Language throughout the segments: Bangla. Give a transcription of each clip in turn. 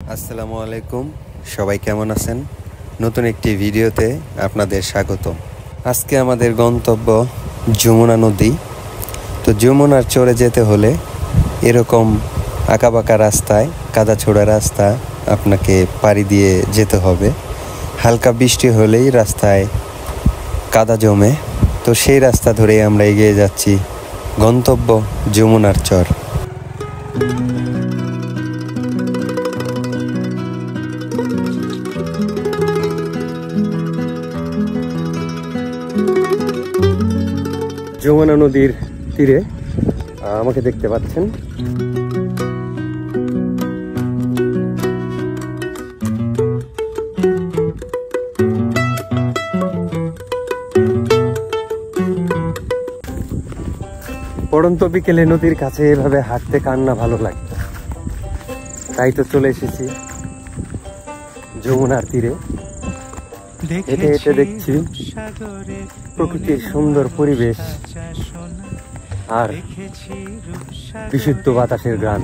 আসসালামু আলাইকুম, সবাই কেমন আছেন? নতুন একটি ভিডিওতে আপনাদের স্বাগত। আজকে আমাদের গন্তব্য যমুনা নদী। তো যমুনার চরে যেতে হলে এরকম আঁকাবাঁকা রাস্তায়, কাদা ছোড়া রাস্তা আপনাকে পাড়ি দিয়ে যেতে হবে। হালকা বৃষ্টি হলেই রাস্তায় কাদা জমে। তো সেই রাস্তা ধরে আমরা এগিয়ে যাচ্ছি গন্তব্য যমুনার চর। যমুনা নদীর তীরে আমাকে দেখতে পাচ্ছেন। পড়ন্ত বিকেলে নদীর কাছে এভাবে হাঁটতে কার না ভালো লাগে। তাই তো চলে এসেছি যমুনার তীরে। হেঁটে হেঁটে দেখছি প্রকৃতির সুন্দর পরিবেশ আর বিশুদ্ধ বাতাসের গান।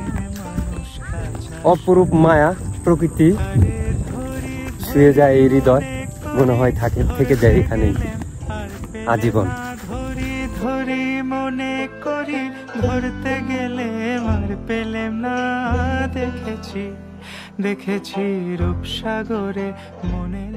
অপরূপ মায়া প্রকৃতি ছুঁয়ে যায় এই হৃদয়, মনে হয় থেকে যায় এখানেই আজীবন। মনে করি ধরতে গেলে মার পেলেম না, দেখেছি রূপসাগরে মনের